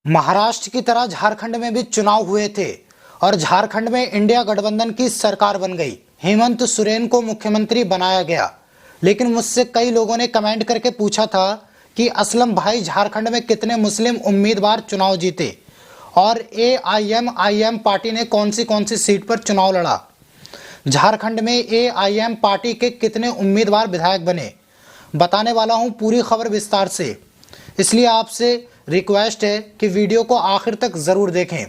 महाराष्ट्र की तरह झारखंड में भी चुनाव हुए थे और झारखंड में इंडिया गठबंधन की सरकार बन गई। हेमंत सोरेन को मुख्यमंत्री बनाया गया। लेकिन मुझसे कई लोगों ने कमेंट करके पूछा था कि असलम भाई, झारखंड में कितने मुस्लिम उम्मीदवार चुनाव जीते और एआईएम पार्टी ने कौन सी सीट पर चुनाव लड़ा। झारखंड में एआईएम पार्टी के कितने उम्मीदवार विधायक बने, बताने वाला हूं पूरी खबर विस्तार से। इसलिए आपसे रिक्वेस्ट है कि वीडियो को आखिर तक ज़रूर देखें।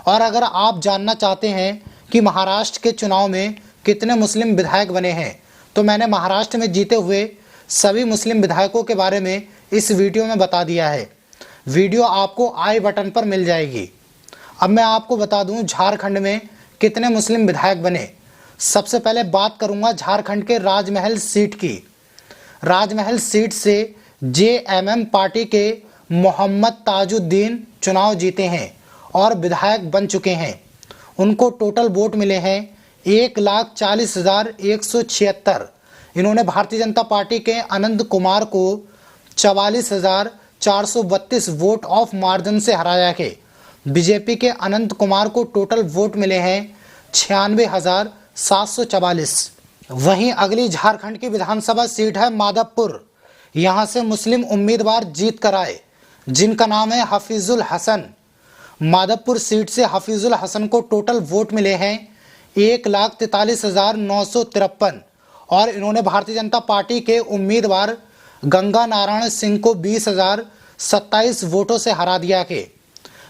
और अगर आप जानना चाहते हैं कि महाराष्ट्र के चुनाव में कितने मुस्लिम विधायक बने हैं, तो मैंने महाराष्ट्र में जीते हुए सभी मुस्लिम विधायकों के बारे में इस वीडियो में बता दिया है। वीडियो आपको आई बटन पर मिल जाएगी। अब मैं आपको बता दूं झारखंड में कितने मुस्लिम विधायक बने। सबसे पहले बात करूंगा झारखंड के राजमहल सीट की। राजमहल सीट से जेएमएम पार्टी के मोहम्मद ताजुद्दीन चुनाव जीते हैं और विधायक बन चुके हैं। उनको टोटल वोट मिले हैं 1,40,176। इन्होंने भारतीय जनता पार्टी के अनंत कुमार को 44,432 वोट ऑफ मार्जिन से हराया है। बीजेपी के अनंत कुमार को टोटल वोट मिले हैं 96,744। वहीं अगली झारखंड की विधानसभा सीट है माधवपुर। यहां से मुस्लिम उम्मीदवार जीत कर आए, जिनका नाम है हफीजुल हसन। माधवपुर सीट से हफीजुल हसन को टोटल वोट मिले हैं 1,43,953 और इन्होंने भारतीय जनता पार्टी के उम्मीदवार गंगा नारायण सिंह को 20,027 वोटों से हरा दिया है।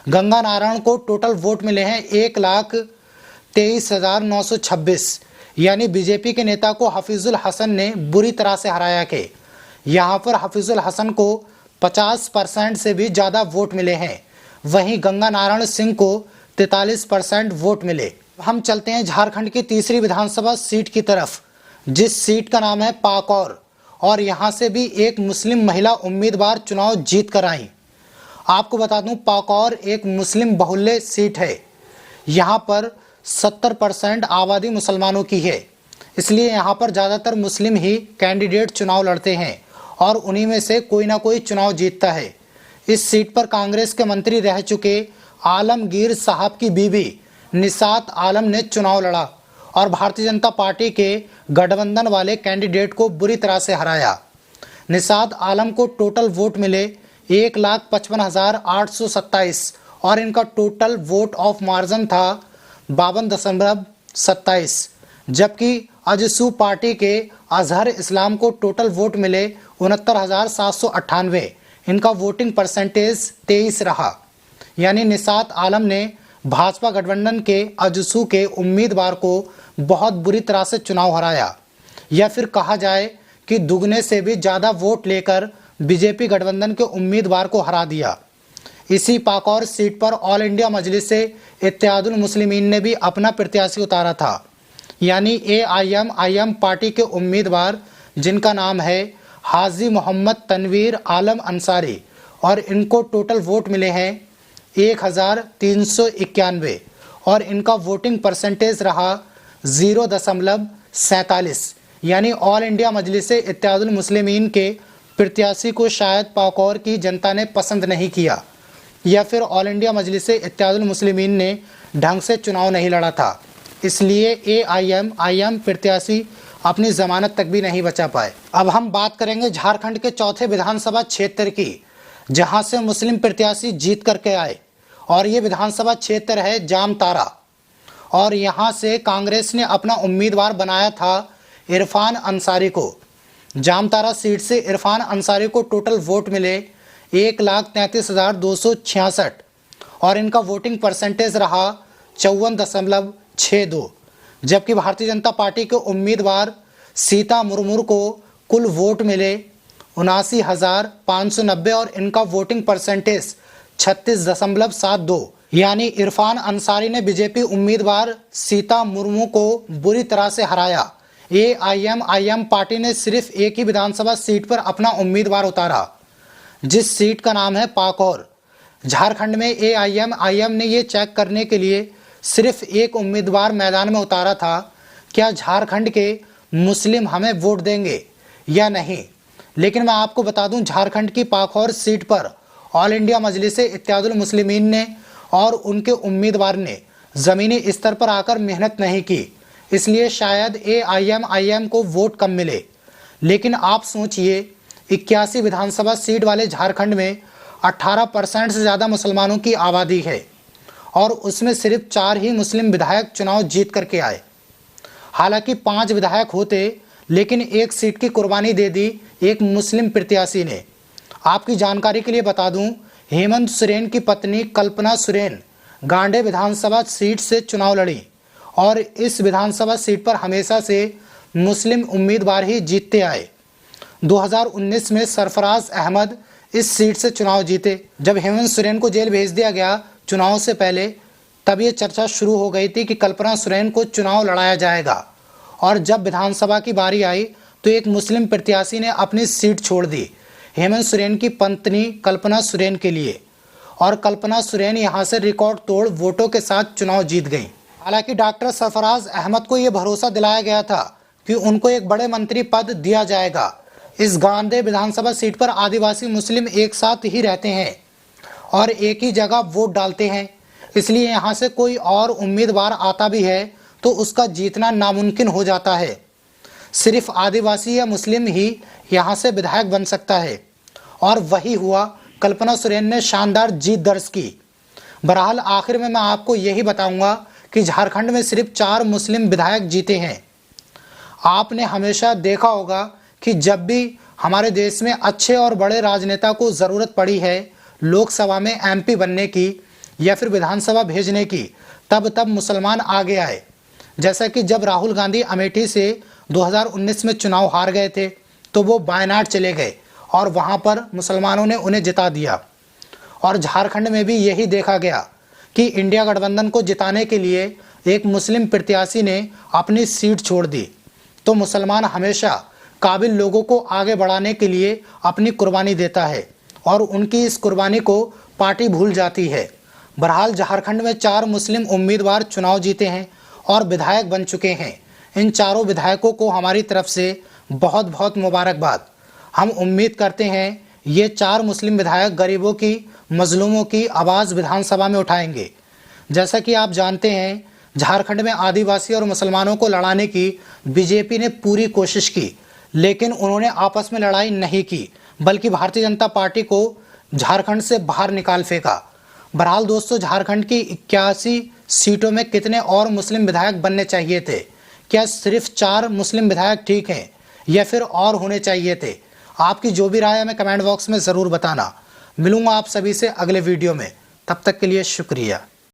गंगा नारायण को टोटल वोट मिले हैं 1,23,926। यानी बीजेपी के नेता को हफीजुल हसन ने बुरी तरह से हराया है। यहाँ पर हफीजुल हसन को 50% से भी ज़्यादा वोट मिले हैं। वहीं गंगा नारायण सिंह को 43% वोट मिले। हम चलते हैं झारखंड की तीसरी विधानसभा सीट की तरफ, जिस सीट का नाम है पाकौर। और यहाँ से भी एक मुस्लिम महिला उम्मीदवार चुनाव जीत कर आई। आपको बता दूं, पाकौर एक मुस्लिम बहुल्य सीट है। यहाँ पर 70% आबादी मुसलमानों की है, इसलिए यहाँ पर ज़्यादातर मुस्लिम ही कैंडिडेट चुनाव लड़ते हैं और उन्हीं में से कोई ना कोई चुनाव जीतता है। इस सीट पर कांग्रेस के मंत्री रह चुके आलमगीर साहब की बीवी निसात आलम ने चुनाव लड़ा और भारतीय जनता पार्टी के गठबंधन वाले कैंडिडेट को बुरी तरह से हराया। निसात आलम को टोटल वोट मिले 1,55,827 और इनका टोटल वोट ऑफ मार्जिन था 52.27। जबकि अजसू पार्टी के अजहर इस्लाम को टोटल वोट मिले 69,798। इनका वोटिंग परसेंटेज 23 रहा। यानी निसात आलम ने भाजपा गठबंधन के अजसू के उम्मीदवार को बहुत बुरी तरह से चुनाव हराया, या फिर कहा जाए कि दुगने से भी ज़्यादा वोट लेकर बीजेपी गठबंधन के उम्मीदवार को हरा दिया। इसी पाकौर सीट पर ऑल इंडिया मजलिस से इत्तेहादुल मुस्लिमीन ने भी अपना प्रत्याशी उतारा था, यानी एआईएम पार्टी के उम्मीदवार, जिनका नाम है हाजी मोहम्मद तनवीर आलम अंसारी। और इनको टोटल वोट मिले हैं 1,391 और इनका वोटिंग परसेंटेज रहा 0.47। यानी ऑल इंडिया मजलिस से इत्तेहादुल मुस्लिमीन के प्रत्याशी को शायद पाकौर की जनता ने पसंद नहीं किया, या फिर ऑल इंडिया मजलिस से इत्तेहादुल मुस्लिमीन ने ढंग से चुनाव नहीं लड़ा था, इसलिए एआईएम प्रत्याशी अपनी जमानत तक भी नहीं बचा पाए। अब हम बात करेंगे झारखंड के चौथे विधानसभा क्षेत्र की, जहां से मुस्लिम प्रत्याशी जीत करके आए और ये विधानसभा क्षेत्र है जामताड़ा। और यहां से कांग्रेस ने अपना उम्मीदवार बनाया था इरफान अंसारी को। जामताड़ा सीट से इरफान अंसारी को टोटल वोट मिले 1,33,266 और इनका वोटिंग परसेंटेज रहा 54.62। जबकि भारतीय जनता पार्टी के उम्मीदवार सीता मुर्मू को कुल वोट मिले 79,590 और इनका वोटिंग परसेंटेज 36.72। यानी इरफान अंसारी ने बीजेपी उम्मीदवार सीता मुर्मू को बुरी तरह से हराया। एआईएम पार्टी ने सिर्फ एक ही विधानसभा सीट पर अपना उम्मीदवार उतारा, जिस सीट का नाम है पाकौर। झारखंड में एआईएम ने ये चेक करने के लिए सिर्फ एक उम्मीदवार मैदान में उतारा था, क्या झारखंड के मुस्लिम हमें वोट देंगे या नहीं। लेकिन मैं आपको बता दूं, झारखंड की पाकौर सीट पर ऑल इंडिया मजलिस इत्तेहादुल मुस्लिमीन ने और उनके उम्मीदवार ने ज़मीनी स्तर पर आकर मेहनत नहीं की, इसलिए शायद AIMIM को वोट कम मिले। लेकिन आप सोचिए, 81 विधानसभा सीट वाले झारखंड में 18% से ज़्यादा मुसलमानों की आबादी है और उसमें सिर्फ 4 ही मुस्लिम विधायक चुनाव जीत करके आए। हालांकि 5 विधायक होते, लेकिन एक सीट की कुर्बानी दे दी एक मुस्लिम प्रत्याशी ने। आपकी जानकारी के लिए बता दूं, हेमंत सोरेन की पत्नी कल्पना सोरेन गांडे विधानसभा सीट से चुनाव लड़ी और इस विधानसभा सीट पर हमेशा से मुस्लिम उम्मीदवार ही जीतते आए। 2019 में सरफराज अहमद इस सीट से चुनाव जीते। जब हेमंत सोरेन को जेल भेज दिया गया चुनाव से पहले, तब ये चर्चा शुरू हो गई थी कि कल्पना सोरेन को चुनाव लड़ाया जाएगा। और जब विधानसभा की बारी आई तो एक मुस्लिम प्रत्याशी ने अपनी सीट छोड़ दी हेमंत सोरेन की पत्नी कल्पना सोरेन के लिए, और कल्पना सोरेन यहां से रिकॉर्ड तोड़ वोटों के साथ चुनाव जीत गई। हालांकि डॉक्टर सरफराज अहमद को यह भरोसा दिलाया गया था कि उनको एक बड़े मंत्री पद दिया जाएगा। इस गांडे विधानसभा सीट पर आदिवासी मुस्लिम एक साथ ही रहते हैं और एक ही जगह वोट डालते हैं, इसलिए यहाँ से कोई और उम्मीदवार आता भी है तो उसका जीतना नामुमकिन हो जाता है। सिर्फ आदिवासी या मुस्लिम ही यहाँ से विधायक बन सकता है, और वही हुआ। कल्पना सोरेन ने शानदार जीत दर्ज की। बहरहाल आखिर में मैं आपको यही बताऊंगा कि झारखंड में सिर्फ 4 मुस्लिम विधायक जीते हैं। आपने हमेशा देखा होगा कि जब भी हमारे देश में अच्छे और बड़े राजनेता को ज़रूरत पड़ी है लोकसभा में MP बनने की या फिर विधानसभा भेजने की, तब मुसलमान आगे आए। जैसा कि जब राहुल गांधी अमेठी से 2019 में चुनाव हार गए थे तो वो वायनाड चले गए और वहाँ पर मुसलमानों ने उन्हें जिता दिया। और झारखंड में भी यही देखा गया कि इंडिया गठबंधन को जिताने के लिए एक मुस्लिम प्रत्याशी ने अपनी सीट छोड़ दी। तो मुसलमान हमेशा काबिल लोगों को आगे बढ़ाने के लिए अपनी कुर्बानी देता है और उनकी इस कुर्बानी को पार्टी भूल जाती है। बहरहाल झारखंड में 4 मुस्लिम उम्मीदवार चुनाव जीते हैं और विधायक बन चुके हैं। इन चारों विधायकों को हमारी तरफ से बहुत बहुत मुबारकबाद। हम उम्मीद करते हैं ये 4 मुस्लिम विधायक गरीबों की, मजलूमों की आवाज़ विधानसभा में उठाएंगे। जैसा कि आप जानते हैं, झारखंड में आदिवासी और मुसलमानों को लड़ाने की बीजेपी ने पूरी कोशिश की, लेकिन उन्होंने आपस में लड़ाई नहीं की, बल्कि भारतीय जनता पार्टी को झारखंड से बाहर निकाल फेंका। बहरहाल दोस्तों, झारखंड की 81 सीटों में कितने और मुस्लिम विधायक बनने चाहिए थे? क्या सिर्फ 4 मुस्लिम विधायक ठीक हैं या फिर और होने चाहिए थे? आपकी जो भी राय है हमें कमेंट बॉक्स में ज़रूर बताना। मिलूंगा आप सभी से अगले वीडियो में, तब तक के लिए शुक्रिया।